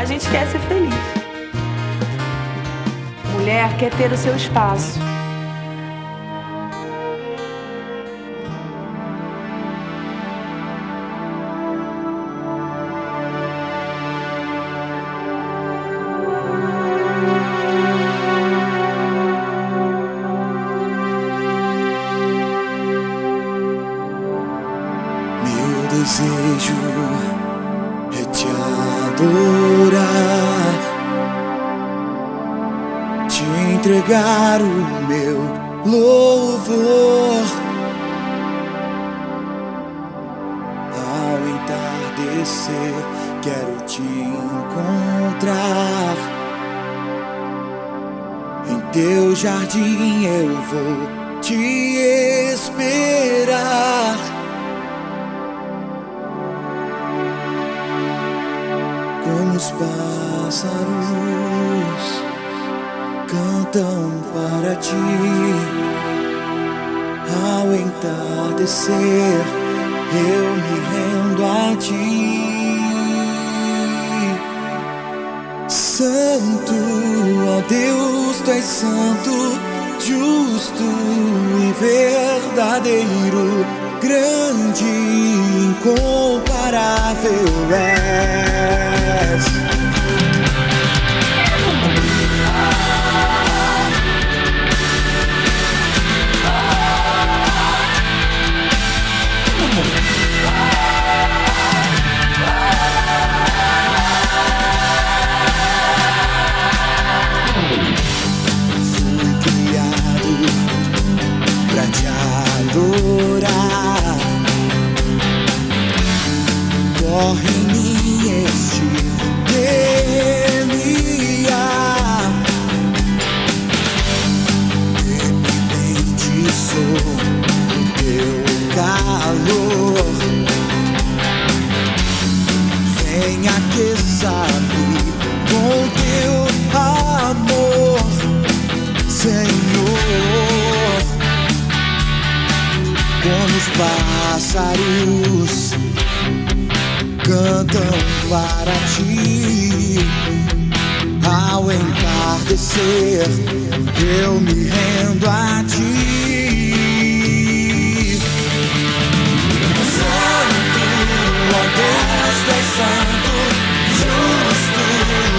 A gente quer ser feliz. Mulher quer ter o seu espaço. Meu desejo é te adorar, te entregar o meu louvor. Ao entardecer, quero te encontrar. Em teu jardim eu vou te esperar. Como os pássaros cantam para ti, ao entardecer eu me rendo a ti. Santo, ó Deus, tu és santo, justo e verdadeiro, grande, incomparável és. Fui criado pra te adorar. Corre em mim este DNA. Dependente sou do teu calor. Vem aqueça-me com teu amor, Senhor. Como os pássaros cantam para ti, ao entardecer eu me rendo a ti. Santo, ó Deus, tu és santo, justo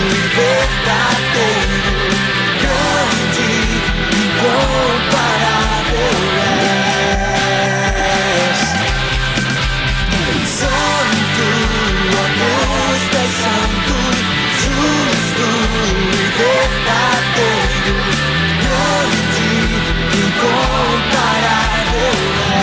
e verdadeiro, grande, incomparável és. Santo, ó Deus, tu és santo, justo e verdadeiro, grande, incomparável és.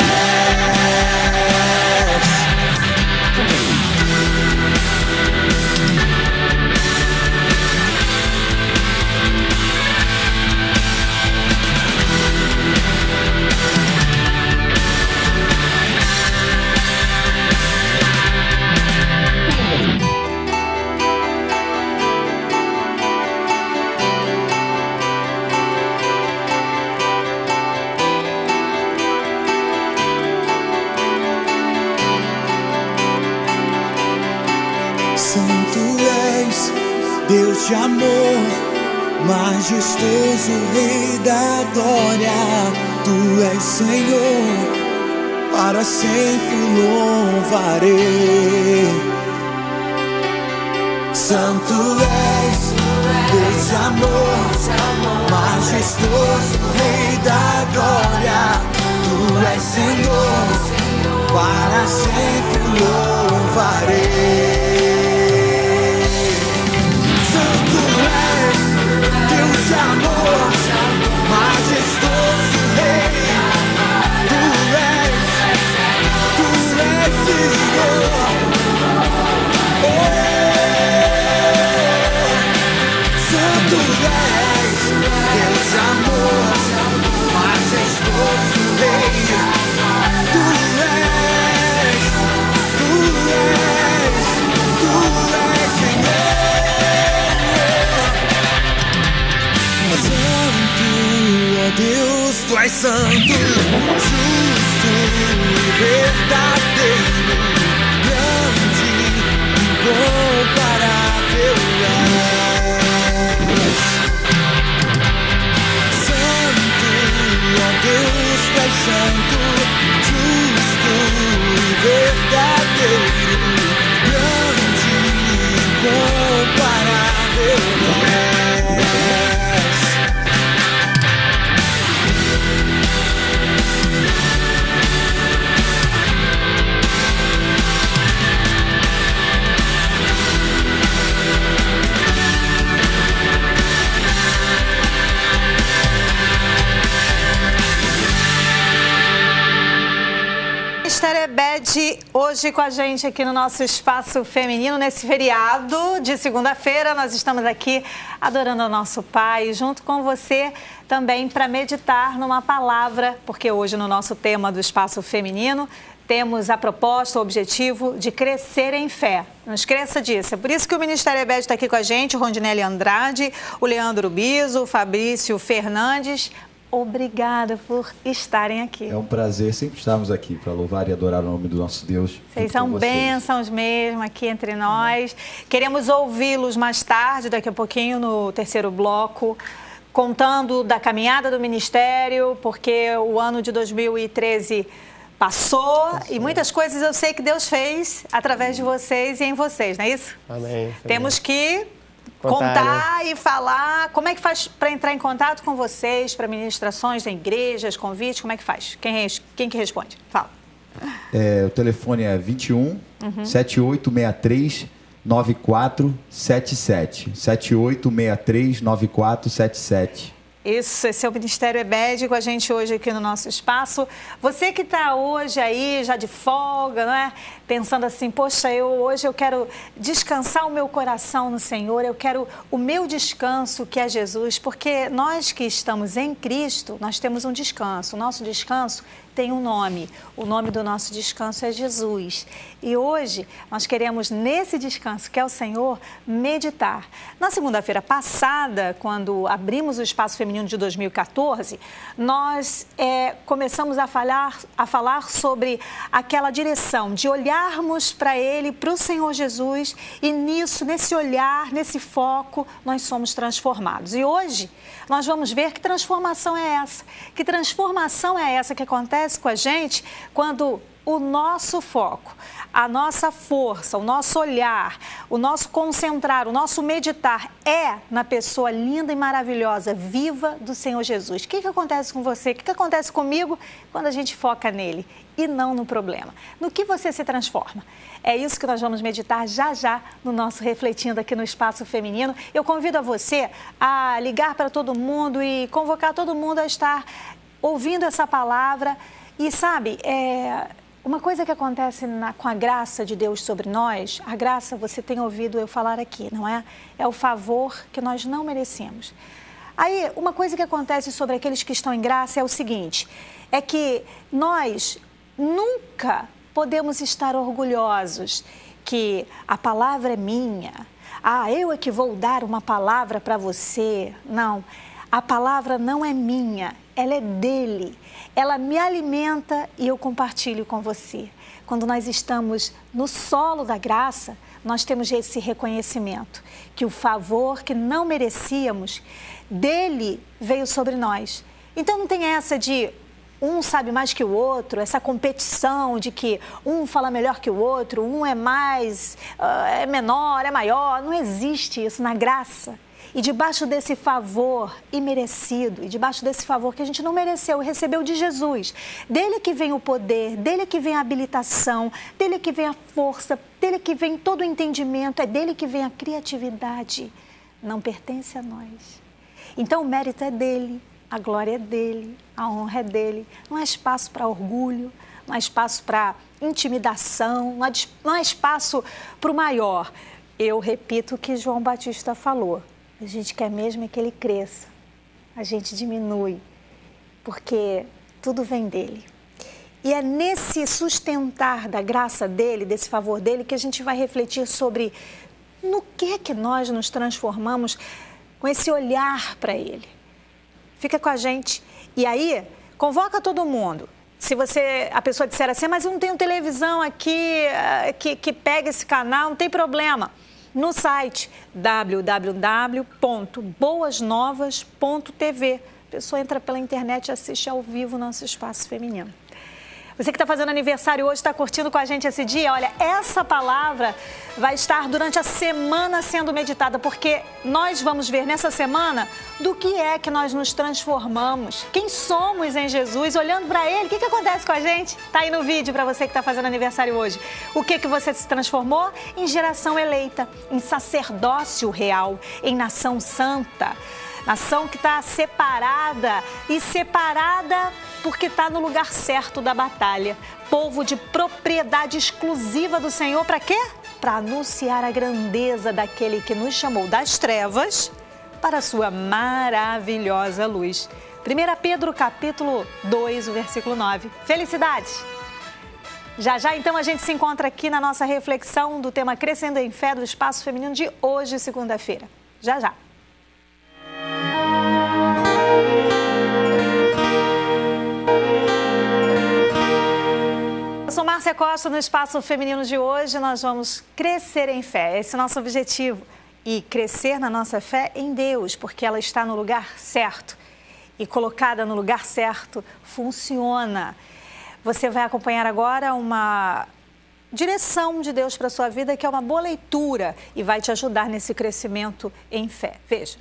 Santo és, Deus de amor, majestoso Rei da glória. Tu és Senhor, para sempre louvarei. Santo és, Deus de amor, majestoso Rei da glória. Tu és Senhor, para sempre louvarei. Deus de amor, majestoso Rei, Tu és Senhor. Santo és, Deus de amor, majestoso Rei, Tu és Senhor. Deus, tu és santo, justo e verdadeiro, grande, incomparável é. Ministério EBED hoje com a gente aqui no nosso Espaço Feminino, nesse feriado de segunda-feira. Nós estamos aqui adorando ao nosso Pai, junto com você também para meditar numa palavra, porque hoje no nosso tema do Espaço Feminino temos a proposta, o objetivo de crescer em fé. Não esqueça disso. É por isso que o Ministério EBED está aqui com a gente, o Rondinelli Andrade, o Leandro Biso, o Fabrício Fernandes. Obrigada por estarem aqui. É um prazer sempre estarmos aqui para louvar e adorar o nome do nosso Deus. Vocês são bênçãos mesmo aqui entre nós. Queremos ouvi-los mais tarde, daqui a pouquinho, no terceiro bloco, contando da caminhada do Ministério, porque o ano de 2013 passou e muitas coisas eu sei que Deus fez através de vocês e em vocês, não é isso? Amém. Temos que contar e falar. Como é que faz para entrar em contato com vocês, para ministrações em igrejas, convites? Como é que faz? Quem que responde? Fala. O telefone é 21 7863 9477. 7863 9477. Isso, esse é o Ministério EBED com a gente hoje aqui no nosso espaço. Você que está hoje aí, já de folga, não é? Pensando assim, poxa, hoje eu quero descansar o meu coração no Senhor, eu quero o meu descanso que é Jesus, porque nós que estamos em Cristo, nós temos um descanso. O nosso descanso tem um nome. O nome do nosso descanso é Jesus. E hoje nós queremos, nesse descanso que é o Senhor, meditar. Na segunda-feira passada, quando abrimos o Espaço Feminino de 2014, nós começamos a falar sobre aquela direção de olharmos para Ele, para o Senhor Jesus, e nisso, nesse olhar, nesse foco, nós somos transformados. E hoje nós vamos ver que transformação é essa. Que transformação é essa que acontece com a gente quando o nosso foco, a nossa força, o nosso olhar, o nosso concentrar, o nosso meditar é na pessoa linda e maravilhosa, viva do Senhor Jesus. O que acontece com você? O que acontece comigo quando a gente foca nele e não no problema? No que você se transforma? É isso que nós vamos meditar já no nosso Refletindo aqui no Espaço Feminino. Eu convido a você a ligar para todo mundo e convocar todo mundo a estar ouvindo essa palavra. E sabe, uma coisa que acontece com a graça de Deus sobre nós, a graça, você tem ouvido eu falar aqui, não é? É o favor que nós não merecemos. Aí, uma coisa que acontece sobre aqueles que estão em graça é o seguinte, é que nós nunca podemos estar orgulhosos que a palavra é minha. Eu é que vou dar uma palavra para você. Não, a palavra não é minha, ela é dele. Ela me alimenta e eu compartilho com você. Quando nós estamos no solo da graça, nós temos esse reconhecimento que o favor que não merecíamos, dele veio sobre nós. Então não tem essa de um sabe mais que o outro, essa competição de que um fala melhor que o outro, um é mais, é menor, é maior. Não existe isso na graça. E debaixo desse favor imerecido, e debaixo desse favor que a gente não mereceu, recebeu de Jesus, dele que vem o poder, dele que vem a habilitação, dele que vem a força, dele que vem todo o entendimento, é dele que vem a criatividade. Não pertence a nós. Então o mérito é dele, a glória é dele, a honra é dele. Não há espaço para orgulho, não há espaço para intimidação, não há espaço para o maior. Eu repito o que João Batista falou. A gente quer mesmo é que ele cresça, a gente diminui, porque tudo vem dele. E é nesse sustentar da graça dele, desse favor dele, que a gente vai refletir sobre no que nós nos transformamos com esse olhar para ele. Fica com a gente. E aí, convoca todo mundo. Se a pessoa disser assim, mas eu não tenho televisão aqui que pega esse canal, não tem problema. No site www.boasnovas.tv. A pessoa entra pela internet e assiste ao vivo o nosso Espaço Feminino. Você que está fazendo aniversário hoje, está curtindo com a gente esse dia, olha, essa palavra vai estar durante a semana sendo meditada, porque nós vamos ver nessa semana do que é que nós nos transformamos, quem somos em Jesus, olhando para Ele. O que acontece com a gente? Está aí no vídeo para você que está fazendo aniversário hoje. O que você se transformou? Em geração eleita, em sacerdócio real, em nação santa. Nação que está separada porque está no lugar certo da batalha. Povo de propriedade exclusiva do Senhor, para quê? Para anunciar a grandeza daquele que nos chamou das trevas para a sua maravilhosa luz. 1 Pedro capítulo 2, o versículo 9. Felicidades! Já já, então, a gente se encontra aqui na nossa reflexão do tema Crescendo em Fé do Espaço Feminino de hoje, segunda-feira. Já já. Eu sou Márcia Costa, no Espaço Feminino de hoje nós vamos crescer em fé, esse é o nosso objetivo. E crescer na nossa fé em Deus, porque ela está no lugar certo. E colocada no lugar certo, funciona. Você vai acompanhar agora uma direção de Deus para a sua vida, que é uma boa leitura e vai te ajudar nesse crescimento em fé. Veja.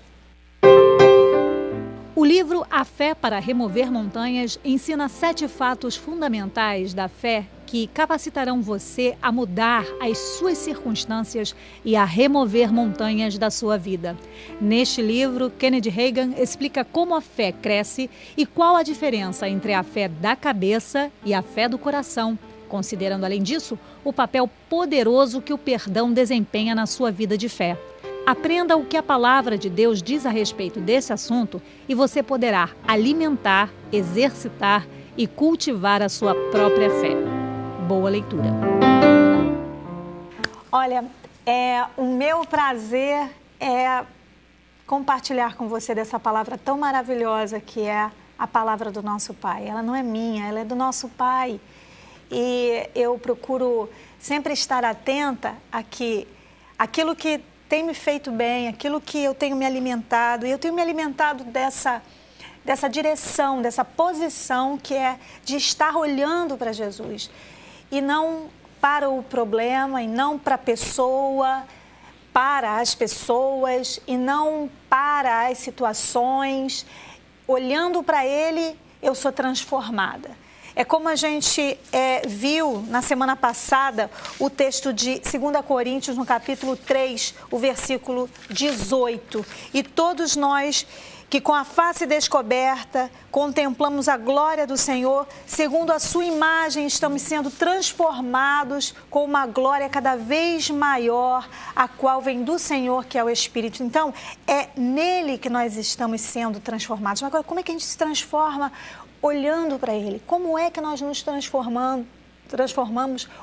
O livro A Fé para Remover Montanhas ensina 7 fatos fundamentais da fé que capacitarão você a mudar as suas circunstâncias e a remover montanhas da sua vida. Neste livro, Kenneth Hagin explica como a fé cresce e qual a diferença entre a fé da cabeça e a fé do coração, considerando, além disso, o papel poderoso que o perdão desempenha na sua vida de fé. Aprenda o que a palavra de Deus diz a respeito desse assunto e você poderá alimentar, exercitar e cultivar a sua própria fé. Boa leitura. Olha, o meu prazer é compartilhar com você dessa palavra tão maravilhosa que é a palavra do nosso Pai. Ela não é minha, ela é do nosso Pai. E eu procuro sempre estar atenta a que aquilo que tem me feito bem, aquilo que eu tenho me alimentado, e eu tenho me alimentado dessa direção, dessa posição que é de estar olhando para Jesus. E não para o problema, e não para a pessoa, para as pessoas, e não para as situações. Olhando para Ele, eu sou transformada. É como a gente viu na semana passada o texto de 2 Coríntios, no capítulo 3, o versículo 18. E todos nós que com a face descoberta contemplamos a glória do Senhor, segundo a sua imagem estamos sendo transformados com uma glória cada vez maior, a qual vem do Senhor, que é o Espírito. Então, é nele que nós estamos sendo transformados. Mas agora, como é que a gente se transforma? Olhando para Ele. Como é que nós nos transformamos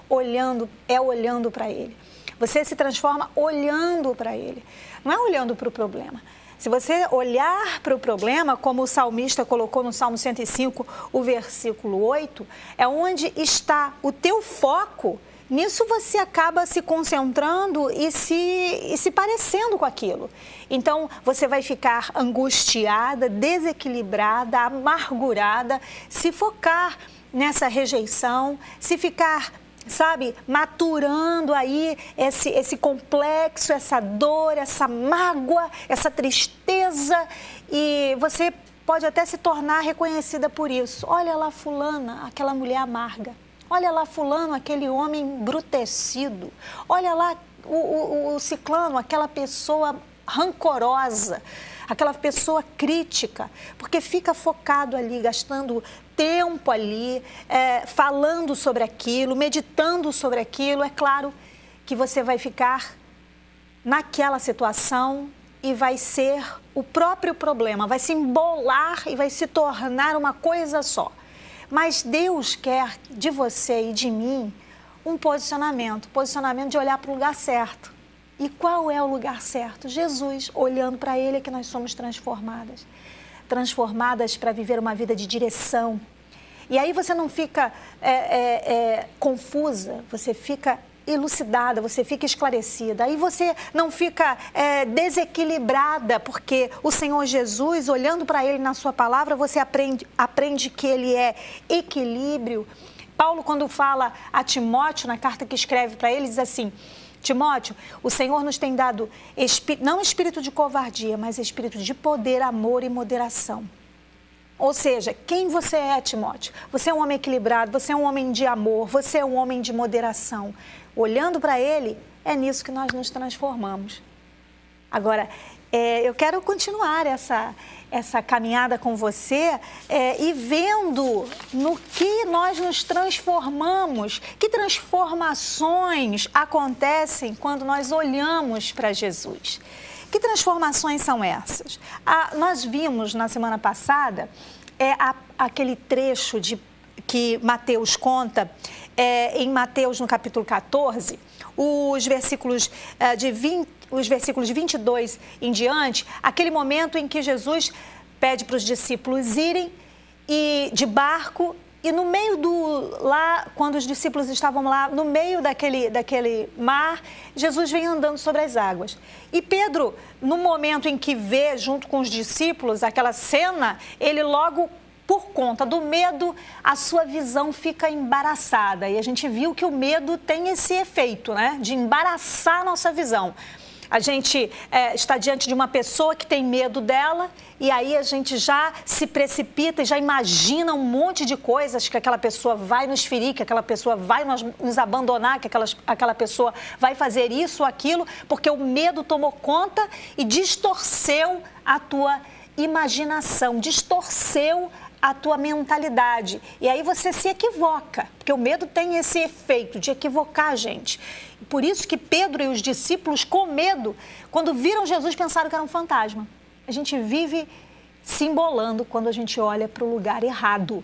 olhando para Ele? Você se transforma olhando para Ele, não é olhando para o problema. Se você olhar para o problema, como o salmista colocou no Salmo 105, o versículo 8, é onde está o teu foco. Nisso você acaba se concentrando e se parecendo com aquilo. Então, você vai ficar angustiada, desequilibrada, amargurada, se focar nessa rejeição, se ficar, maturando aí esse complexo, essa dor, essa mágoa, essa tristeza, e você pode até se tornar reconhecida por isso. Olha lá fulana, aquela mulher amarga. Olha lá fulano, aquele homem embrutecido. Olha lá o ciclano, aquela pessoa rancorosa, aquela pessoa crítica, porque fica focado ali, gastando tempo ali, falando sobre aquilo, meditando sobre aquilo. É claro que você vai ficar naquela situação e vai ser o próprio problema, vai se embolar e vai se tornar uma coisa só. Mas Deus quer de você e de mim um posicionamento de olhar para o lugar certo. E qual é o lugar certo? Jesus, olhando para Ele é que nós somos transformadas. Transformadas para viver uma vida de direção. E aí você não fica confusa, você fica elucidada, você fica esclarecida. Aí você não fica desequilibrada, porque o Senhor Jesus, olhando para Ele na sua palavra, você aprende que Ele é equilíbrio. Paulo, quando fala a Timóteo, na carta que escreve para ele, diz assim: Timóteo, o Senhor nos tem dado não espírito de covardia, mas espírito de poder, amor e moderação. Ou seja, quem você é, Timóteo? Você é um homem equilibrado, você é um homem de amor, você é um homem de moderação. Olhando para Ele, é nisso que nós nos transformamos. Agora, eu quero continuar essa caminhada com você e vendo no que nós nos transformamos, que transformações acontecem quando nós olhamos para Jesus. Que transformações são essas? Nós vimos na semana passada aquele trecho que Mateus conta, em Mateus no capítulo 14, os versículos de 22 em diante, aquele momento em que Jesus pede para os discípulos irem de barco e no meio quando os discípulos estavam lá, no meio daquele mar, Jesus vem andando sobre as águas. E Pedro, no momento em que vê, junto com os discípulos, aquela cena, ele logo, por conta do medo, a sua visão fica embaraçada. E a gente viu que o medo tem esse efeito, né? De embaraçar a nossa visão. A gente está diante de uma pessoa que tem medo dela e aí a gente já se precipita e já imagina um monte de coisas que aquela pessoa vai nos ferir, que aquela pessoa vai nos abandonar, que aquela pessoa vai fazer isso ou aquilo, porque o medo tomou conta e distorceu a tua imaginação, distorceu a tua mentalidade. E aí você se equivoca, porque o medo tem esse efeito de equivocar a gente. Por isso que Pedro e os discípulos, com medo, quando viram Jesus, pensaram que era um fantasma. A gente vive se embolando quando a gente olha para o lugar errado.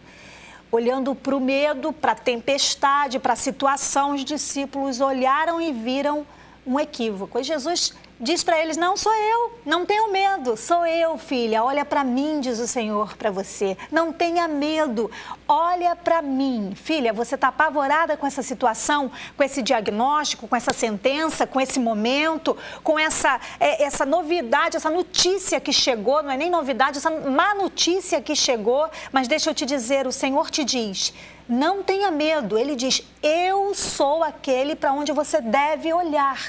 Olhando para o medo, para a tempestade, para a situação, os discípulos olharam e viram um equívoco. E Jesus diz para eles, não sou eu, não tenham medo, sou eu, filha, olha para mim, diz o Senhor para você, não tenha medo, olha para mim. Filha, você está apavorada com essa situação, com esse diagnóstico, com essa sentença, com esse momento, com essa novidade, essa notícia que chegou, não é nem novidade, essa má notícia que chegou, mas deixa eu te dizer, o Senhor te diz, não tenha medo, Ele diz, eu sou aquele para onde você deve olhar.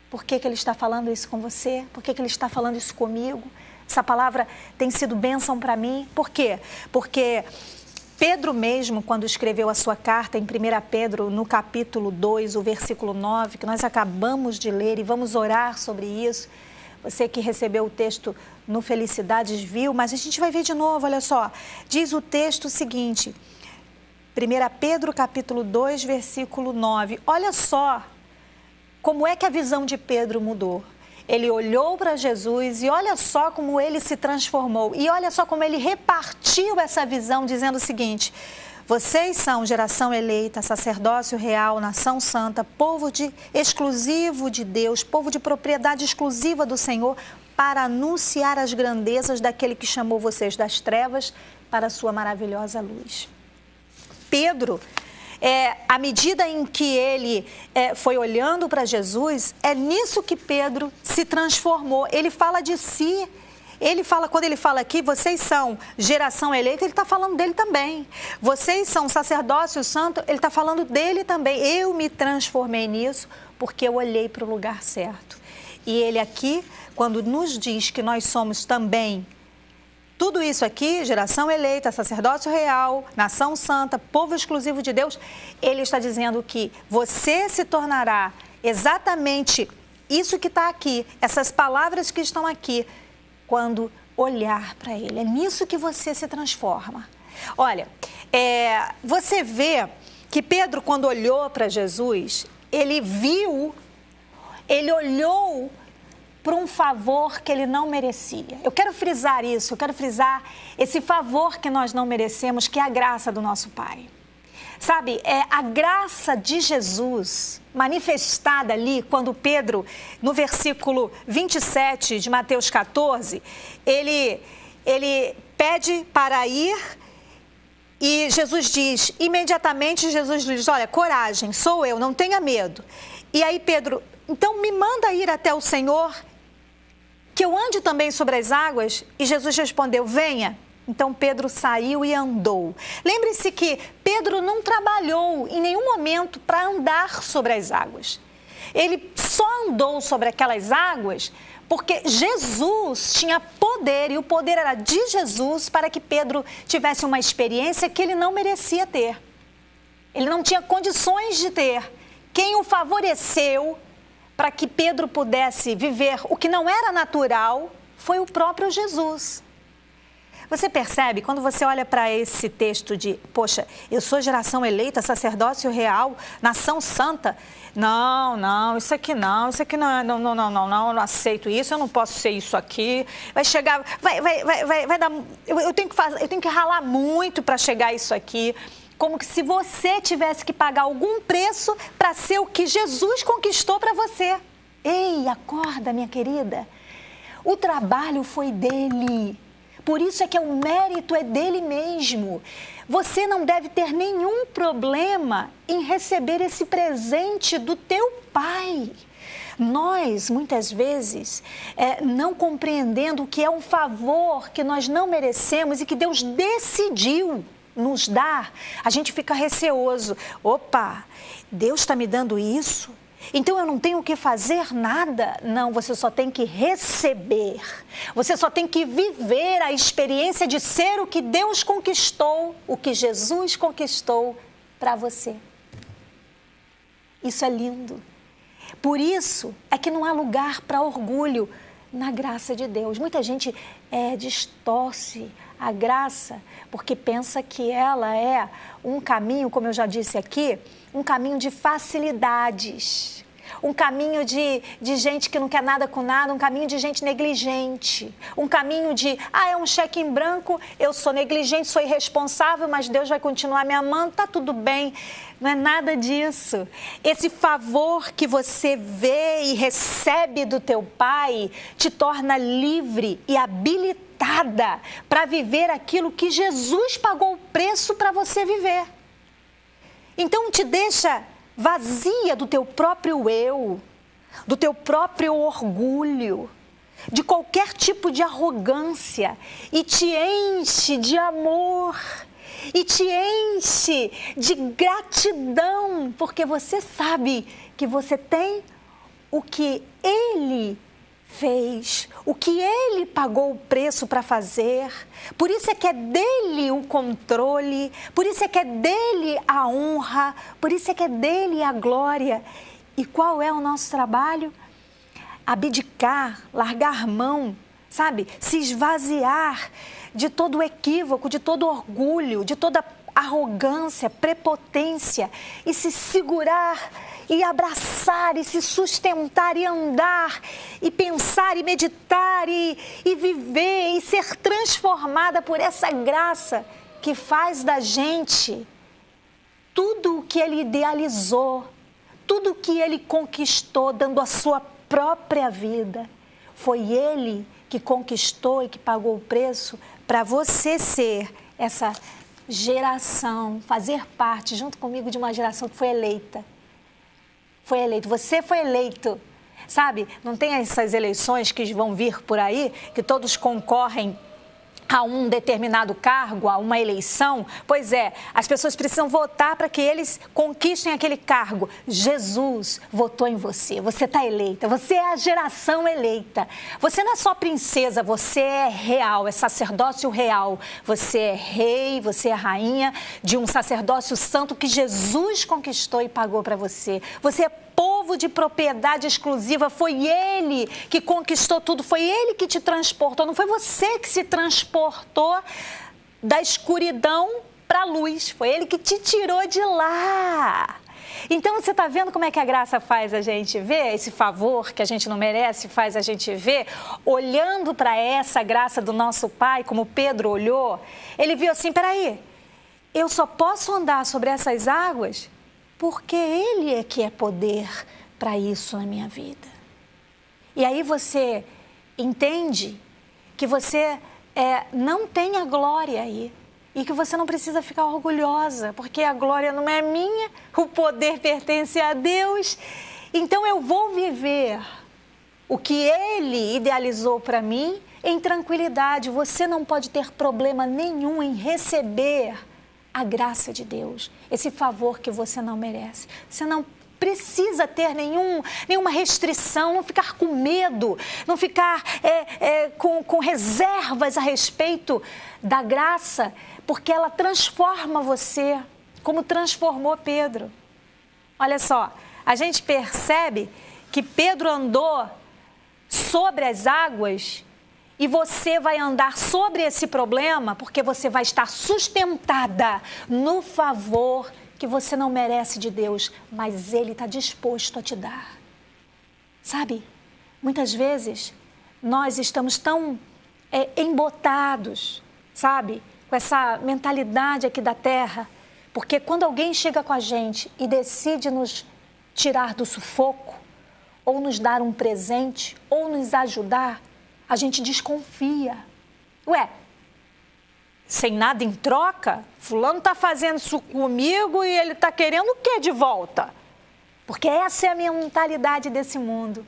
Por que Ele está falando isso com você? Por que Ele está falando isso comigo? Essa palavra tem sido bênção para mim. Por quê? Porque Pedro mesmo, quando escreveu a sua carta em 1 Pedro, no capítulo 2, o versículo 9, que nós acabamos de ler e vamos orar sobre isso. Você que recebeu o texto no Felicidades viu, mas a gente vai ver de novo, olha só. Diz o texto o seguinte, 1 Pedro, capítulo 2, versículo 9. Olha só como é que a visão de Pedro mudou. Ele olhou para Jesus e olha só como ele se transformou. E olha só como ele repartiu essa visão, dizendo o seguinte, vocês são geração eleita, sacerdócio real, nação santa, povo exclusivo de Deus, povo de propriedade exclusiva do Senhor, para anunciar as grandezas daquele que chamou vocês das trevas para a sua maravilhosa luz. Pedro, à medida em que ele foi olhando para Jesus, é nisso que Pedro se transformou. Ele fala de si, quando ele fala aqui, vocês são geração eleita, ele está falando dele também. Vocês são sacerdócio santo, ele está falando dele também. Eu me transformei nisso porque eu olhei para o lugar certo. E ele aqui, quando nos diz que nós somos também tudo isso aqui, geração eleita, sacerdócio real, nação santa, povo exclusivo de Deus, ele está dizendo que você se tornará exatamente isso que está aqui, essas palavras que estão aqui, quando olhar para ele. É nisso que você se transforma. Olha, você vê que Pedro, quando olhou para Jesus, ele olhou por um favor que ele não merecia. Eu quero frisar isso, eu quero frisar esse favor que nós não merecemos, que é a graça do nosso Pai. Sabe, a graça de Jesus manifestada ali, quando Pedro, no versículo 27 de Mateus 14, ele pede para ir e Jesus diz, imediatamente Jesus diz, olha, coragem, sou eu, não tenha medo. E aí Pedro, então me manda ir até o Senhor, que eu ande também sobre as águas? E Jesus respondeu, venha. Então Pedro saiu e andou. Lembre-se que Pedro não trabalhou em nenhum momento para andar sobre as águas. Ele só andou sobre aquelas águas porque Jesus tinha poder, e o poder era de Jesus para que Pedro tivesse uma experiência que ele não merecia ter. Ele não tinha condições de ter. Quem o favoreceu para que Pedro pudesse viver o que não era natural, foi o próprio Jesus. Você percebe, quando você olha para esse texto de, poxa, eu sou geração eleita, sacerdócio real, nação santa. Não, isso aqui não, não aceito isso, eu não posso ser isso aqui. Vai chegar, vai dar, eu tenho que ralar muito para chegar a isso aqui. Como que se você tivesse que pagar algum preço para ser o que Jesus conquistou para você. Ei, acorda, minha querida. O trabalho foi dele. Por isso é que o mérito é dele mesmo. Você não deve ter nenhum problema em receber esse presente do teu Pai. Nós, muitas vezes, não compreendendo que é um favor que nós não merecemos e que Deus decidiu nos dar, a gente fica receoso. Opa, Deus está me dando isso? Então eu não tenho que fazer nada. Não, você só tem que receber. Você só tem que viver a experiência de ser o que Deus conquistou, o que Jesus conquistou para você. Isso é lindo. Por isso é que não há lugar para orgulho na graça de Deus. Muita gente distorce a graça porque pensa que ela é um caminho, como eu já disse aqui, um caminho de facilidades, um caminho de gente que não quer nada com nada, um caminho de gente negligente, um caminho de, é um cheque em branco, eu sou negligente, sou irresponsável, mas Deus vai continuar me amando, tá tudo bem. Não é nada disso. Esse favor que você vê e recebe do teu Pai te torna livre e habilitada para viver aquilo que Jesus pagou o preço para você viver. Então te deixa vazia do teu próprio eu, do teu próprio orgulho, de qualquer tipo de arrogância e te enche de amor e te enche de gratidão, porque você sabe que você tem o que Ele fez, o que Ele pagou o preço para fazer. Por isso é que é dele o controle, por isso é que é dele a honra, por isso é que é dele a glória. E qual é o nosso trabalho? Abdicar, largar mão, sabe? Se esvaziar de todo o equívoco, de todo o orgulho, de toda arrogância, prepotência e se segurar e abraçar e se sustentar e andar e pensar e meditar e viver e ser transformada por essa graça que faz da gente tudo o que Ele idealizou, tudo o que Ele conquistou dando a sua própria vida. Foi Ele que conquistou e que pagou o preço para você ser essa geração, fazer parte junto comigo de uma geração que foi eleita. Foi eleito, você foi eleito, sabe? Não tem essas eleições que vão vir por aí, que todos concorrem a um determinado cargo, a uma eleição. Pois é, as pessoas precisam votar para que eles conquistem aquele cargo. Jesus votou em você, você está eleita, você é a geração eleita. Você não é só princesa, você é real, é sacerdócio real. Você é rei, você é rainha de um sacerdócio santo que Jesus conquistou e pagou para você. Você é povo de propriedade exclusiva, foi Ele que conquistou tudo, foi Ele que te transportou, não foi você que se transportou da escuridão para a luz, foi Ele que te tirou de lá. Então você está vendo como é que a graça faz a gente ver, esse favor que a gente não merece faz a gente ver, olhando para essa graça do nosso Pai, como Pedro olhou, ele viu assim, peraí, eu só posso andar sobre essas águas porque Ele é que é poder para isso na minha vida. E aí você entende que você não tem a glória aí e que você não precisa ficar orgulhosa, porque a glória não é minha, o poder pertence a Deus. Então eu vou viver o que Ele idealizou para mim em tranquilidade. Você não pode ter problema nenhum em receber a graça de Deus, esse favor que você não merece. Você não precisa ter nenhuma restrição, não ficar com medo, não ficar com reservas a respeito da graça, porque ela transforma você, como transformou Pedro. Olha só, a gente percebe que Pedro andou sobre as águas e você vai andar sobre esse problema porque você vai estar sustentada no favor que você não merece de Deus, mas Ele está disposto a te dar. Sabe, muitas vezes nós estamos tão embotados, sabe, com essa mentalidade aqui da terra, porque quando alguém chega com a gente e decide nos tirar do sufoco, ou nos dar um presente, ou nos ajudar, a gente desconfia. Ué, sem nada em troca? Fulano está fazendo isso comigo e ele está querendo o quê de volta? Porque essa é a mentalidade desse mundo.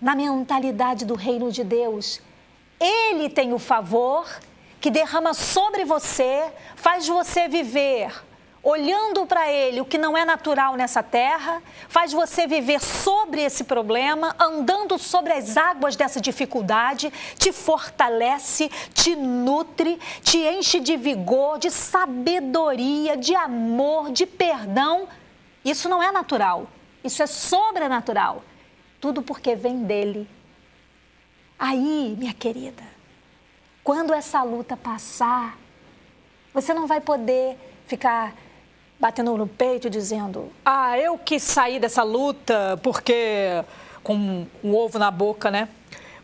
Na mentalidade do reino de Deus, Ele tem o favor que derrama sobre você, faz você viver olhando para Ele o que não é natural nessa terra, faz você viver sobre esse problema, andando sobre as águas dessa dificuldade, te fortalece, te nutre, te enche de vigor, de sabedoria, de amor, de perdão. Isso não é natural, isso é sobrenatural. Tudo porque vem dEle. Aí, minha querida, quando essa luta passar, você não vai poder ficar batendo no peito dizendo: ah, eu quis sair dessa luta porque com um ovo na boca, né?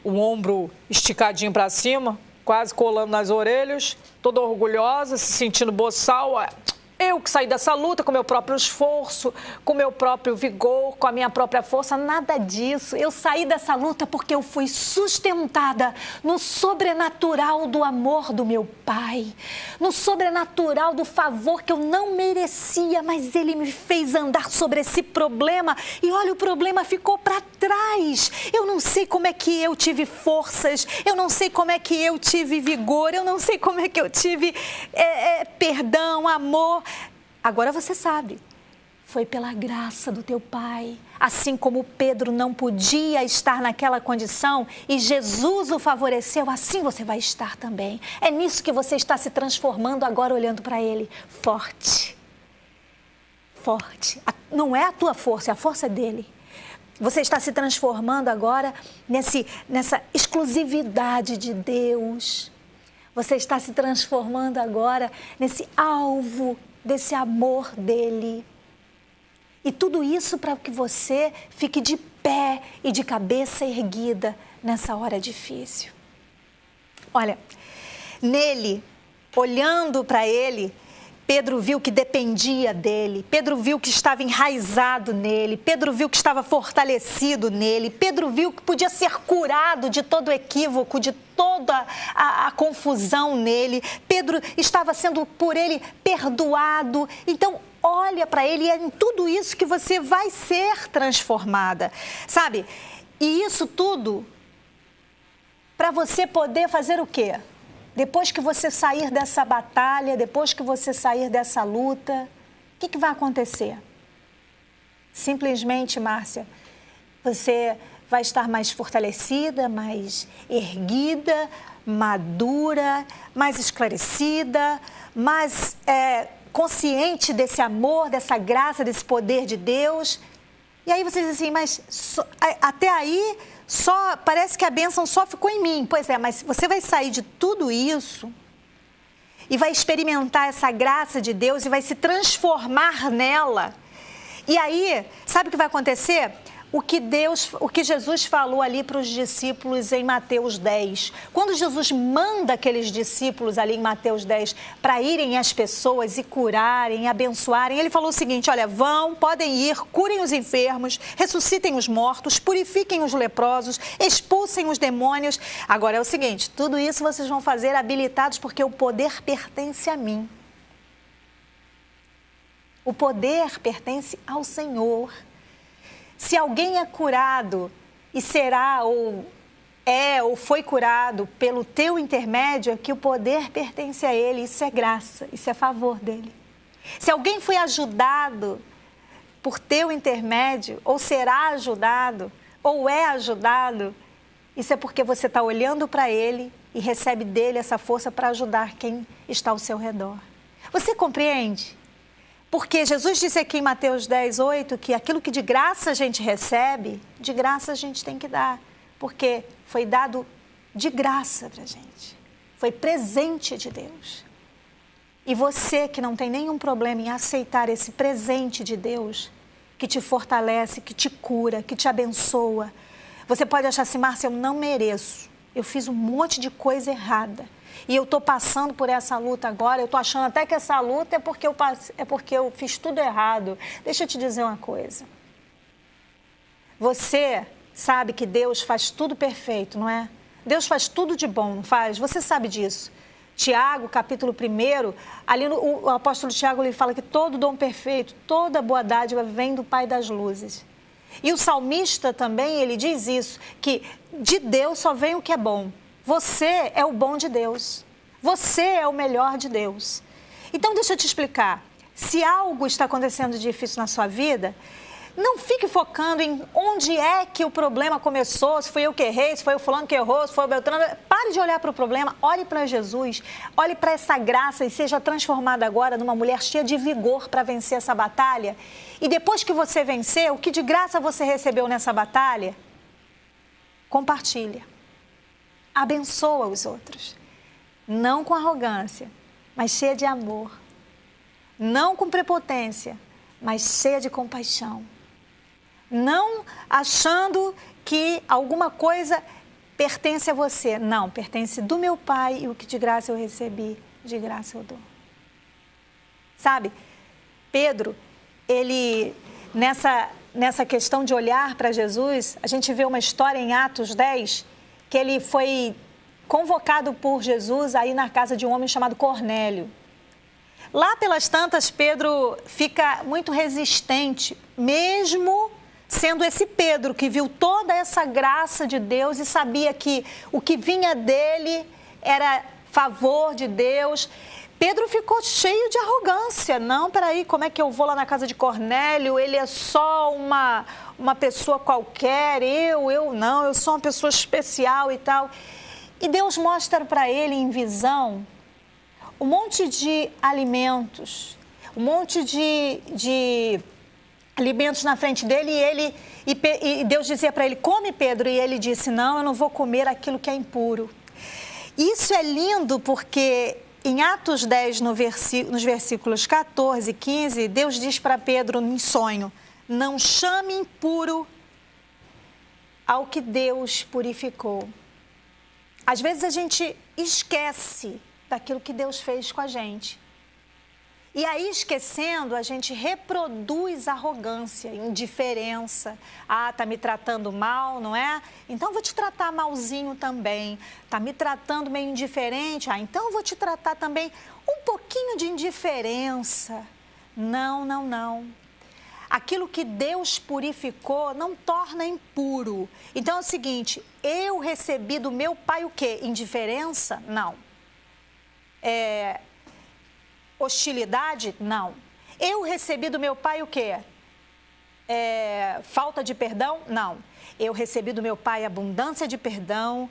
O ombro esticadinho para cima, quase colando nas orelhas, toda orgulhosa, se sentindo boçal. Eu que saí dessa luta com meu próprio esforço, com meu próprio vigor, com a minha própria força, nada disso. Eu saí dessa luta porque eu fui sustentada no sobrenatural do amor do meu Pai, no sobrenatural do favor que eu não merecia, mas Ele me fez andar sobre esse problema e olha, o problema ficou para trás. Eu não sei como é que eu tive forças, eu não sei como é que eu tive vigor, eu não sei como é que eu tive perdão, amor. Agora você sabe, foi pela graça do teu Pai. Assim como Pedro não podia estar naquela condição e Jesus o favoreceu, assim você vai estar também. É nisso que você está se transformando agora olhando para Ele. Forte. Forte. Não é a tua força, é a força dEle. Você está se transformando agora nessa exclusividade de Deus. Você está se transformando agora nesse alvo desse amor dEle. E tudo isso para que você fique de pé e de cabeça erguida nessa hora difícil. Olha, nele, olhando para Ele, Pedro viu que dependia dEle, Pedro viu que estava enraizado nele, Pedro viu que estava fortalecido nele, Pedro viu que podia ser curado de todo equívoco, de toda a confusão nele. Pedro estava sendo por Ele perdoado. Então, olha para Ele e é em tudo isso que você vai ser transformada, sabe? E isso tudo para você poder fazer o quê? Depois que você sair dessa batalha, depois que você sair dessa luta, o que vai acontecer? Simplesmente, Márcia, você vai estar mais fortalecida, mais erguida, madura, mais esclarecida, mais consciente desse amor, dessa graça, desse poder de Deus. E aí você diz assim, mas até aí só parece que a bênção só ficou em mim. Pois é, mas você vai sair de tudo isso e vai experimentar essa graça de Deus e vai se transformar nela. E aí, sabe o que vai acontecer? O que Jesus falou ali para os discípulos em Mateus 10. Quando Jesus manda aqueles discípulos ali em Mateus 10 para irem às pessoas e curarem, abençoarem, ele falou o seguinte, olha, vão, podem ir, curem os enfermos, ressuscitem os mortos, purifiquem os leprosos, expulsem os demônios. Agora é o seguinte, tudo isso vocês vão fazer habilitados porque o poder pertence a mim. O poder pertence ao Senhor. Se alguém é curado e será ou foi curado pelo teu intermédio, é que o poder pertence a Ele. Isso é graça, isso é favor dEle. Se alguém foi ajudado por teu intermédio, ou será ajudado, ou é ajudado, isso é porque você está olhando para Ele e recebe dEle essa força para ajudar quem está ao seu redor. Você compreende? Porque Jesus disse aqui em Mateus 10:8 que aquilo que de graça a gente recebe, de graça a gente tem que dar. Porque foi dado de graça para a gente. Foi presente de Deus. E você que não tem nenhum problema em aceitar esse presente de Deus, que te fortalece, que te cura, que te abençoa. Você pode achar assim, Márcia, eu não mereço. Eu fiz um monte de coisa errada. E eu estou passando por essa luta agora, eu estou achando até que essa luta é porque eu fiz tudo errado. Deixa eu te dizer uma coisa. Você sabe que Deus faz tudo perfeito, não é? Deus faz tudo de bom, não faz? Você sabe disso. Tiago, capítulo 1, ali o apóstolo Tiago ele fala que todo dom perfeito, toda boa dádiva vem do Pai das luzes. E o salmista também, ele diz isso, que de Deus só vem o que é bom. Você é o bom de Deus. Você é o melhor de Deus. Então, deixa eu te explicar. Se algo está acontecendo difícil na sua vida, não fique focando em onde é que o problema começou, se foi eu que errei, se foi o fulano que errou, se foi o Beltrano. Pare de olhar para o problema, olhe para Jesus, olhe para essa graça e seja transformada agora numa mulher cheia de vigor para vencer essa batalha. E depois que você vencer, o que de graça você recebeu nessa batalha, compartilha. Abençoa os outros. Não com arrogância, mas cheia de amor. Não com prepotência, mas cheia de compaixão. Não achando que alguma coisa pertence a você. Não, pertence do meu Pai e o que de graça eu recebi, de graça eu dou. Sabe, Pedro, ele, nessa questão de olhar para Jesus, a gente vê uma história em Atos 10, que ele foi convocado por Jesus aí na casa de um homem chamado Cornélio. Lá pelas tantas, Pedro fica muito resistente, mesmo sendo esse Pedro que viu toda essa graça de Deus e sabia que o que vinha dele era favor de Deus. Pedro ficou cheio de arrogância. Não, peraí, como é que eu vou lá na casa de Cornélio? Ele é só uma pessoa qualquer, eu não, eu sou uma pessoa especial e tal. E Deus mostra para ele em visão um monte de alimentos, um monte de alimentos na frente dele e Deus dizia para ele, come Pedro, e ele disse, não, eu não vou comer aquilo que é impuro. Isso é lindo porque em Atos 10, nos versículos 14 e 15, Deus diz para Pedro em sonho, não chame impuro ao que Deus purificou. Às vezes a gente esquece daquilo que Deus fez com a gente. E aí, esquecendo, a gente reproduz arrogância, indiferença. Ah, tá me tratando mal, não é? Então eu vou te tratar malzinho também. Tá me tratando meio indiferente? Ah, então eu vou te tratar também um pouquinho de indiferença. Não, não, não. Aquilo que Deus purificou não torna impuro. Então é o seguinte, eu recebi do meu pai o quê? Indiferença? Não. Hostilidade? Não. Eu recebi do meu pai o quê? Falta de perdão? Não. Eu recebi do meu pai abundância de perdão,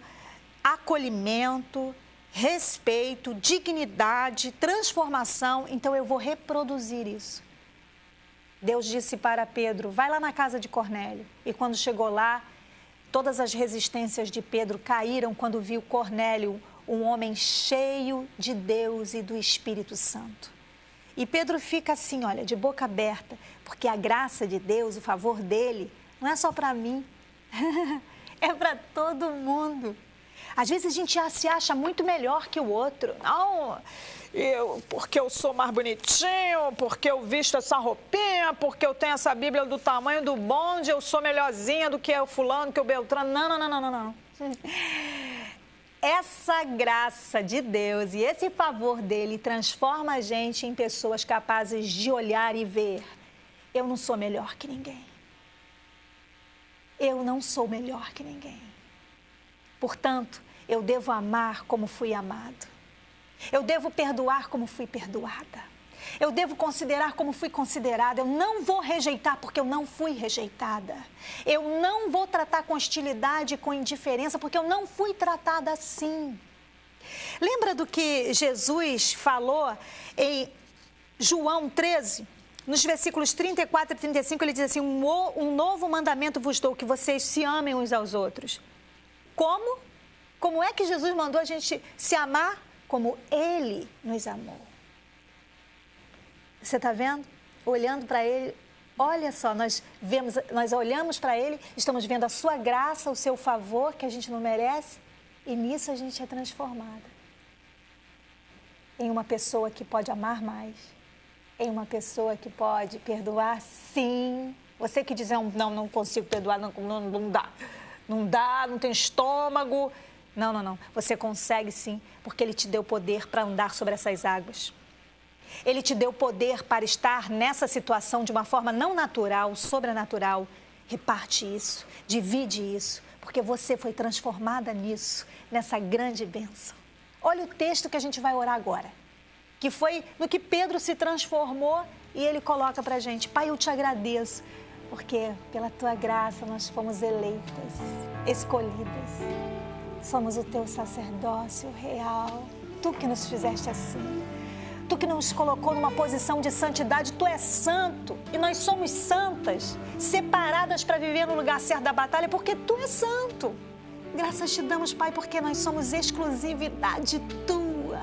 acolhimento, respeito, dignidade, transformação. Então eu vou reproduzir isso. Deus disse para Pedro, vai lá na casa de Cornélio. E quando chegou lá, todas as resistências de Pedro caíram quando viu Cornélio, um homem cheio de Deus e do Espírito Santo. E Pedro fica assim, olha, de boca aberta, porque a graça de Deus, o favor dele, não é só para mim, é para todo mundo. Às vezes a gente se acha muito melhor que o outro. Não, porque eu sou mais bonitinho, porque eu visto essa roupinha, porque eu tenho essa Bíblia do tamanho do bonde, eu sou melhorzinha do que o fulano, que o Beltrano. Não, não, não, não, não. Essa graça de Deus e esse favor dele transforma a gente em pessoas capazes de olhar e ver. Eu não sou melhor que ninguém. Eu não sou melhor que ninguém. Portanto, eu devo amar como fui amado. Eu devo perdoar como fui perdoada. Eu devo considerar como fui considerada. Eu não vou rejeitar porque eu não fui rejeitada. Eu não vou tratar com hostilidade e com indiferença porque eu não fui tratada assim. Lembra do que Jesus falou em João 13? nos versículos 34 e 35, ele diz assim, um novo mandamento vos dou, que vocês se amem uns aos outros. Como? Como é que Jesus mandou a gente se amar? Como Ele nos amou. Você está vendo? Olhando para Ele, olha só, nós olhamos para Ele, estamos vendo a sua graça, o seu favor, que a gente não merece, e nisso a gente é transformada. Em uma pessoa que pode amar mais, em uma pessoa que pode perdoar, sim. Você que diz, não consigo perdoar, não dá, não tem estômago. Não. Você consegue sim, porque Ele te deu poder para andar sobre essas águas. Ele te deu poder para estar nessa situação de uma forma não natural, sobrenatural. Reparte isso, divide isso, porque você foi transformada nisso, nessa grande bênção. Olha o texto que a gente vai orar agora, que foi no que Pedro se transformou e ele coloca para a gente. Pai, eu te agradeço, porque pela tua graça nós fomos eleitas, escolhidas. Somos o teu sacerdócio real. Tu que nos fizeste assim. Tu que nos colocou numa posição de santidade. Tu és santo e nós somos santas, separadas para viver no lugar certo da batalha, porque Tu és santo. Graças te damos, Pai, porque nós somos exclusividade Tua.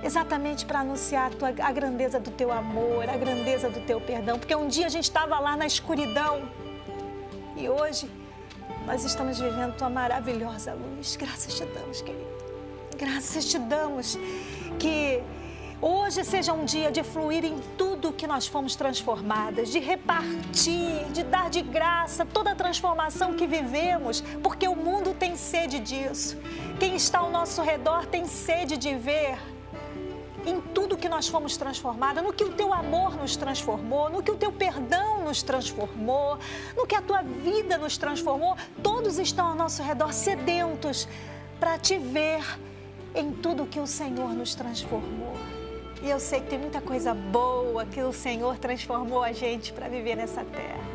Exatamente para anunciar a grandeza do Teu amor, a grandeza do Teu perdão. Porque um dia a gente estava lá na escuridão e hoje nós estamos vivendo Tua maravilhosa luz. Graças te damos, querido. Graças te damos. Que hoje seja um dia de fluir em tudo que nós fomos transformadas, de repartir, de dar de graça toda a transformação que vivemos, porque o mundo tem sede disso. Quem está ao nosso redor tem sede de ver em tudo que nós fomos transformadas, no que o Teu amor nos transformou, no que o Teu perdão nos transformou, no que a Tua vida nos transformou. Todos estão ao nosso redor sedentos para Te ver em tudo que o Senhor nos transformou. E eu sei que tem muita coisa boa que o Senhor transformou a gente para viver nessa terra.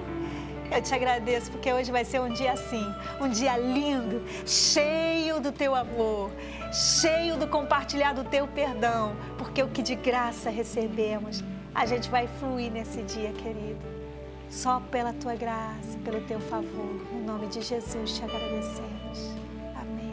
Eu te agradeço porque hoje vai ser um dia assim, um dia lindo, cheio do Teu amor, cheio do compartilhar do Teu perdão, porque o que de graça recebemos, a gente vai fluir nesse dia, querido. Só pela Tua graça, pelo Teu favor, no nome de Jesus te agradecemos. Amém.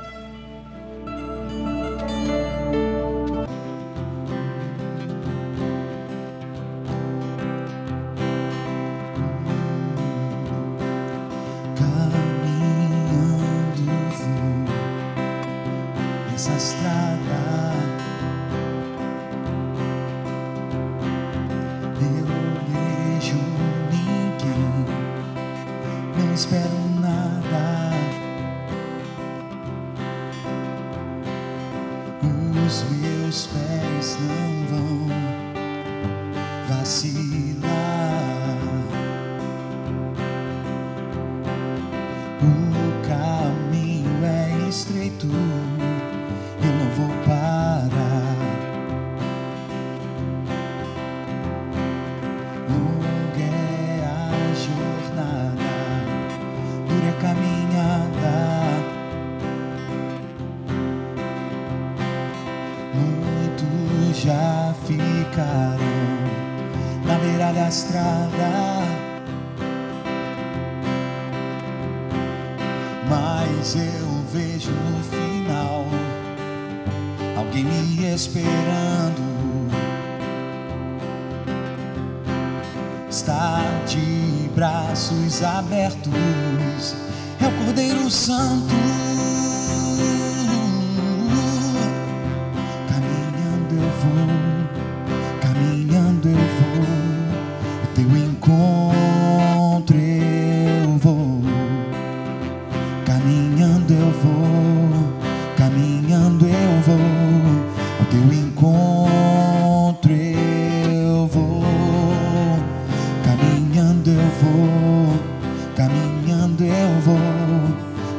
Já ficarão na beira da estrada, mas eu vejo no final alguém me esperando. Está de braços abertos, é o Cordeiro Santo. Caminhando eu vou, o Teu encontro eu vou. Caminhando eu vou, caminhando eu vou, o Teu encontro eu vou. Caminhando eu vou, caminhando eu vou,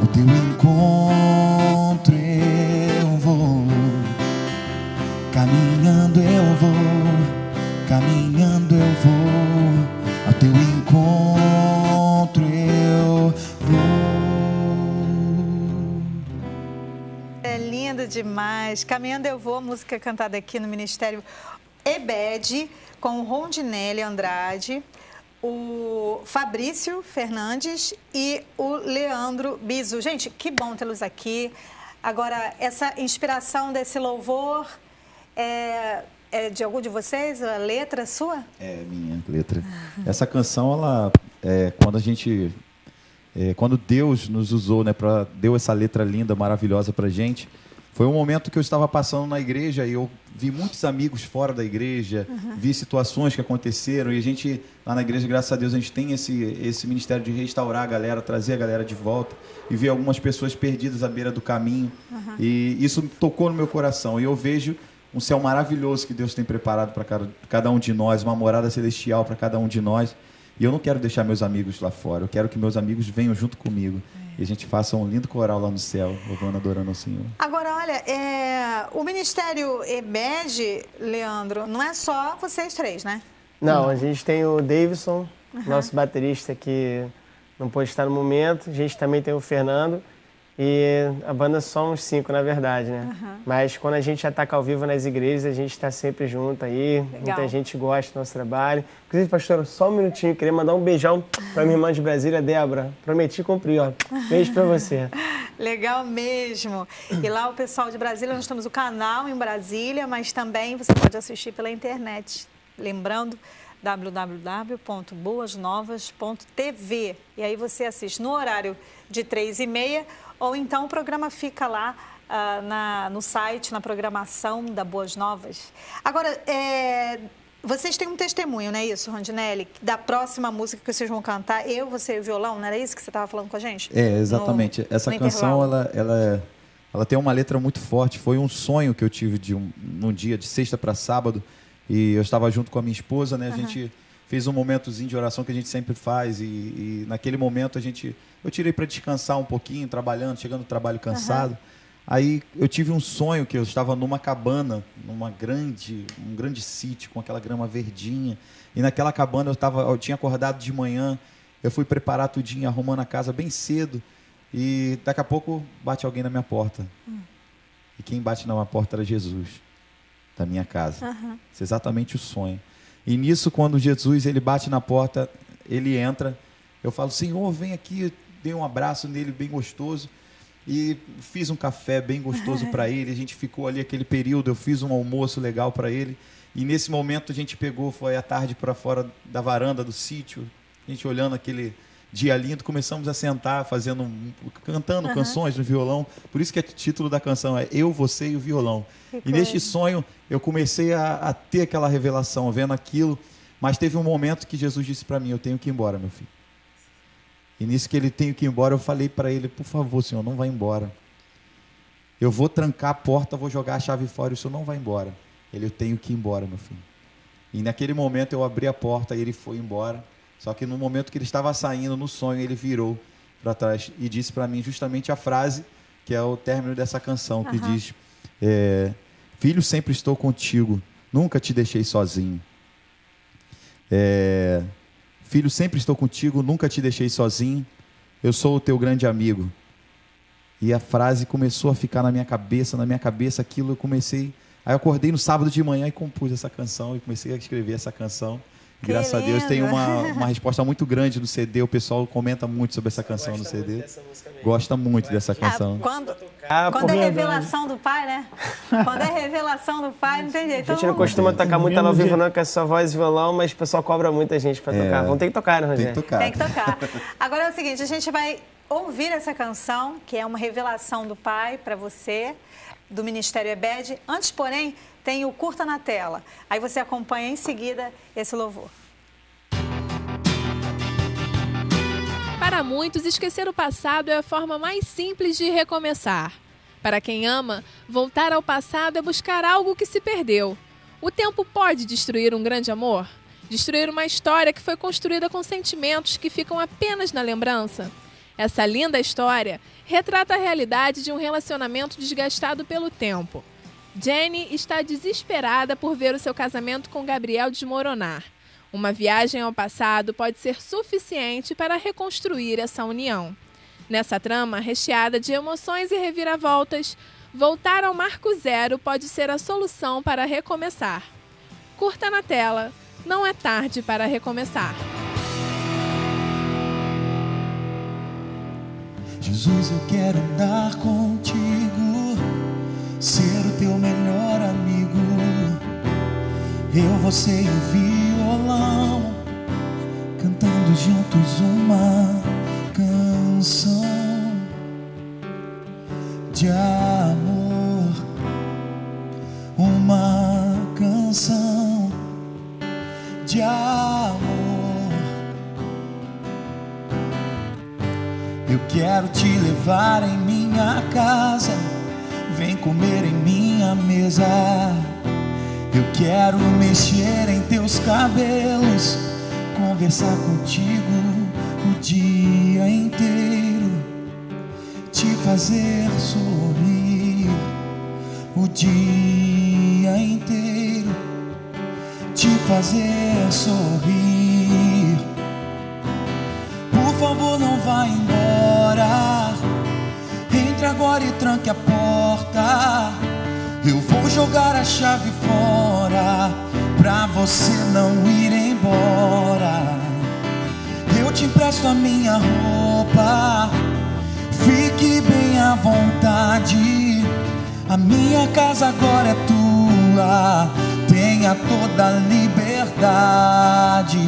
o Teu encontro eu vou. Caminhando eu vou, caminhando eu vou, ao Teu encontro eu vou. É lindo demais. Caminhando eu vou, música cantada aqui no Ministério Ebed, com o Rondinelli Andrade, o Fabrício Fernandes e o Leandro Biso. Gente, que bom tê-los aqui. Agora, essa inspiração desse louvor é de algum de vocês? A letra sua? É minha letra. Essa canção, ela quando Deus nos usou, né, deu essa letra linda, maravilhosa pra gente, foi um momento que eu estava passando na igreja e eu vi muitos amigos fora da igreja, vi situações que aconteceram e a gente, lá na igreja, graças a Deus, a gente tem esse ministério de restaurar a galera, trazer a galera de volta e ver algumas pessoas perdidas à beira do caminho. E isso tocou no meu coração e eu vejo um céu maravilhoso que Deus tem preparado para cada um de nós, uma morada celestial para cada um de nós. E eu não quero deixar meus amigos lá fora, eu quero que meus amigos venham junto comigo. E a gente faça um lindo coral lá no céu, louvando, adorando ao Senhor. Agora, olha, o Ministério Ebed, Leandro, não é só vocês três, né? Não, a gente tem o Davidson, nosso baterista que não pôde estar no momento. A gente também tem o Fernando. E a banda só uns 5, na verdade, né? Mas quando a gente ataca ao vivo nas igrejas, a gente está sempre junto aí. Legal. Muita gente gosta do nosso trabalho. Inclusive, pastor, só um minutinho. Queria mandar um beijão para minha irmã de Brasília, Débora. Prometi cumprir, ó. Beijo para você. Legal mesmo. E lá o pessoal de Brasília, nós temos o canal em Brasília, mas também você pode assistir pela internet. Lembrando, www.boasnovas.tv. E aí você assiste no horário de 3h30, ou então o programa fica lá no site, na programação da Boas Novas. Agora, vocês têm um testemunho, não é isso, Rondinelli? Da próxima música que vocês vão cantar, Eu, Você e o Violão, não era isso que você estava falando com a gente? Exatamente. Essa canção, ela tem uma letra muito forte. Foi um sonho que eu tive num dia de sexta para sábado, e eu estava junto com a minha esposa, né? A gente fez um momentozinho de oração que a gente sempre faz, e naquele momento eu tirei para descansar um pouquinho, trabalhando, chegando no trabalho cansado. Aí eu tive um sonho que eu estava numa cabana, um grande sítio com aquela grama verdinha, e naquela cabana eu tinha acordado de manhã, eu fui preparar tudinho, arrumando a casa bem cedo, e daqui a pouco bate alguém na minha porta. E quem bate na minha porta era Jesus, da minha casa. Isso é exatamente o sonho. E nisso, quando Jesus ele bate na porta, ele entra, eu falo, Senhor, vem aqui, dei um abraço nele bem gostoso e fiz um café bem gostoso para ele. A gente ficou ali aquele período, eu fiz um almoço legal para ele, e nesse momento a gente foi à tarde para fora da varanda do sítio, a gente olhando aquele dia lindo, começamos a sentar, cantando canções no violão. Por isso que o título da canção é Eu, Você e o Violão. E neste sonho eu comecei a ter aquela revelação, vendo aquilo, mas teve um momento que Jesus disse para mim, eu tenho que ir embora, meu filho. E nisso que ele tem que ir embora, eu falei para ele, por favor, Senhor, não vai embora. Eu vou trancar a porta, vou jogar a chave fora e o Senhor não vai embora. Eu tenho que ir embora, meu filho. E naquele momento eu abri a porta e ele foi embora. Só que no momento que ele estava saindo, no sonho, ele virou para trás e disse para mim justamente a frase, que é o término dessa canção, que diz, filho, sempre estou contigo, nunca te deixei sozinho. Filho, sempre estou contigo, nunca te deixei sozinho, eu sou o teu grande amigo. E a frase começou a ficar na minha cabeça aquilo eu comecei... Aí eu acordei no sábado de manhã e compus essa canção, e comecei a escrever essa canção. Graças a Deus tem uma resposta muito grande no CD, o pessoal comenta muito sobre essa canção no CD. Gosta muito dessa canção. Quando é revelação do pai, né? Quando é revelação do pai, não tem jeito. A gente não costuma tocar muito ao vivo não, que é só voz e violão, mas o pessoal cobra muita gente para tocar. Vamos ter que tocar, né, Rogério? Tem que tocar. Agora é o seguinte, a gente vai ouvir essa canção, que é uma revelação do pai para você, do Ministério Ebed. Antes, porém, tem o Curta na Tela. Aí você acompanha em seguida esse louvor. Para muitos, esquecer o passado é a forma mais simples de recomeçar. Para quem ama, voltar ao passado é buscar algo que se perdeu. O tempo pode destruir um grande amor? Destruir uma história que foi construída com sentimentos que ficam apenas na lembrança? Essa linda história retrata a realidade de um relacionamento desgastado pelo tempo. Jenny está desesperada por ver o seu casamento com Gabriel desmoronar. Uma viagem ao passado pode ser suficiente para reconstruir essa união. Nessa trama recheada de emoções e reviravoltas, voltar ao marco zero pode ser a solução para recomeçar. Curta na tela. Não é tarde para recomeçar. Jesus, eu quero andar contigo, ser o teu melhor amigo. Eu, você e o violão, cantando juntos uma canção de amor, uma canção de amor. Eu quero te levar em minha casa, vem comer em minha mesa. Eu quero mexer em teus cabelos, conversar contigo o dia inteiro, te fazer sorrir o dia inteiro, te fazer sorrir. Por favor, não vá embora, entre agora e tranque a porta. Eu vou jogar a chave fora, pra você não ir embora. Eu te empresto a minha roupa, fique bem à vontade. A minha casa agora é tua, tenha toda a liberdade.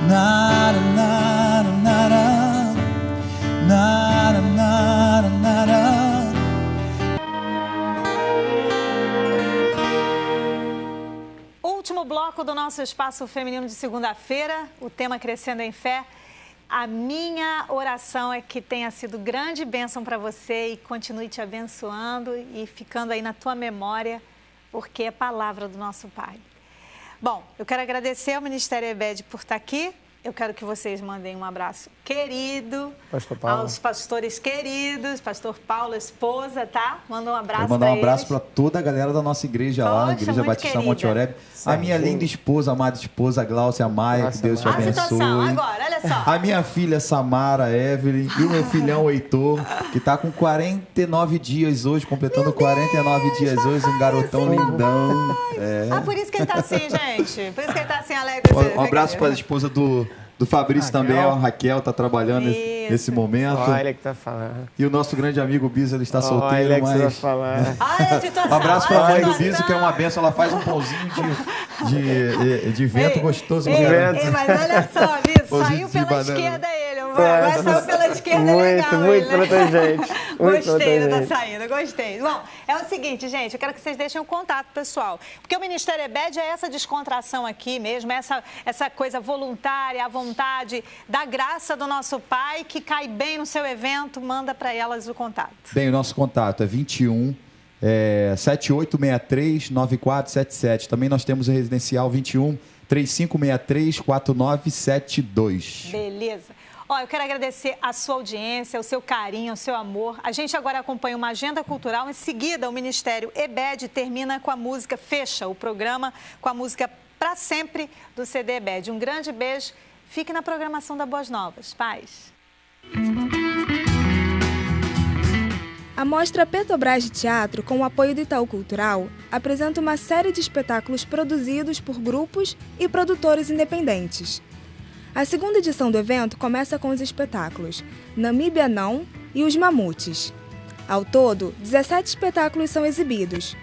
Nara, nara, nara, nara, nara, nara. Último bloco do nosso Espaço Feminino de segunda-feira, o tema Crescendo em Fé. A minha oração é que tenha sido grande bênção para você e continue te abençoando e ficando aí na tua memória, porque é palavra do nosso Pai. Bom, eu quero agradecer ao Ministério EBED por estar aqui. Eu quero que vocês mandem um abraço querido aos pastores queridos, pastor Paulo, esposa, tá? Manda um abraço para eles. Mandar um abraço para toda a galera da nossa igreja lá, Igreja Batista Monte Oreb. A minha linda esposa, amada esposa, Gláucia Maia, que Deus te abençoe. A situação agora, olha só. A minha filha Samara Evelyn e o meu filhão Heitor, que tá com 49 dias hoje, completando 49 dias hoje, um garotão lindão. Ah, por isso que ele tá assim, gente. Por isso que ele tá assim, alegre. Um abraço para a esposa do Fabrício também, a Raquel, tá trabalhando nesse momento. Olha que tá falando. E o nosso grande amigo Biso, ele está solteiro, Olha mas... que tá falando. Um abraço para a mãe do Biso, que é uma benção, ela faz um pãozinho de vento gostoso. Mas olha só, Biso, saiu pela esquerda ele, agora saiu pela esquerda legal. Muito protegente. Gostei da saída, gostei. Bom, é o seguinte, gente, eu quero que vocês deixem um contato, pessoal, porque o Ministério EBED é essa descontração aqui mesmo, essa coisa voluntária, a vontade da graça do nosso Pai, que cai bem no seu evento, manda para elas o contato. Bem, o nosso contato é 21 7863 9477. Também nós temos o residencial 21 3563 4972. Beleza. Eu quero agradecer a sua audiência, o seu carinho, o seu amor. A gente agora acompanha uma agenda cultural. Em seguida, o Ministério EBED termina com a música, fecha o programa com a música Pra Sempre do CD EBED. Um grande beijo. Fique na programação da Boas Novas. Paz. A Mostra Petrobras de Teatro, com o apoio do Itaú Cultural, apresenta uma série de espetáculos produzidos por grupos e produtores independentes. A segunda edição do evento começa com os espetáculos Namíbia Não e Os Mamutes. Ao todo, 17 espetáculos são exibidos.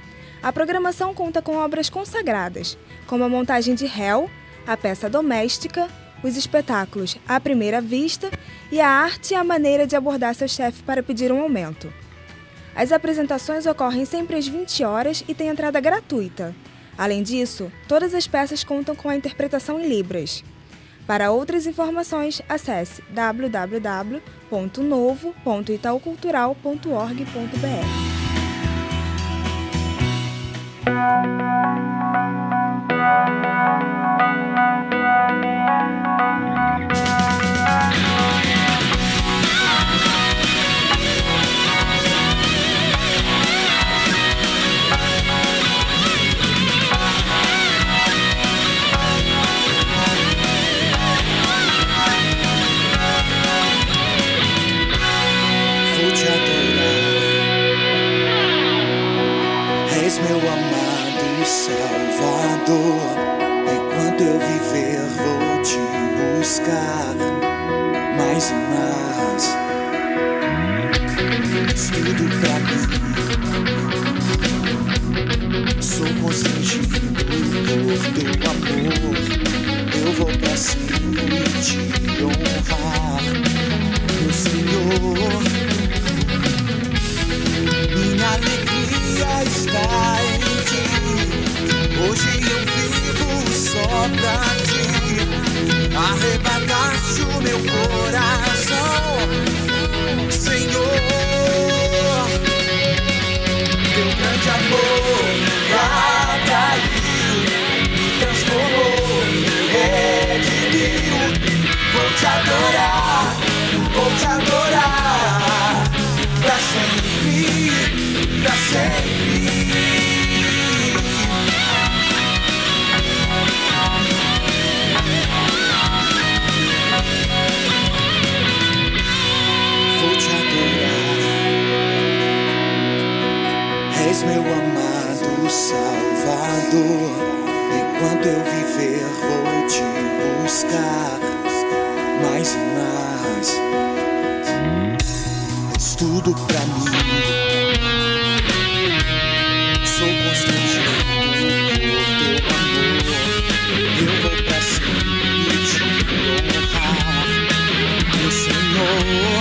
A programação conta com obras consagradas, como a montagem de Réu, a peça doméstica, os espetáculos À Primeira Vista e a arte e a maneira de abordar seu chefe para pedir um aumento. As apresentações ocorrem sempre às 20 horas e têm entrada gratuita. Além disso, todas as peças contam com a interpretação em Libras. Para outras informações, acesse www.novo.itaucultural.org.br. És meu amado Salvador. buscar mais e mais. Tudo pra mim. Sou constrangido por teu amor. Eu vou pra cima e te honrar, meu Senhor. Minha alegria está em ti. Hoje eu vivo só pra ti. Arrebataste o meu coração, Senhor. Teu grande amor atraiu, me transformou, me redimiu. Vou te adorar, pra sempre, pra sempre. Vou te adorar, és meu amado Salvador. Enquanto eu viver vou te buscar mais e mais. És tudo pra mim. Sou constrangido por teu amor. Eu vou pra cima e te honrar, meu Senhor.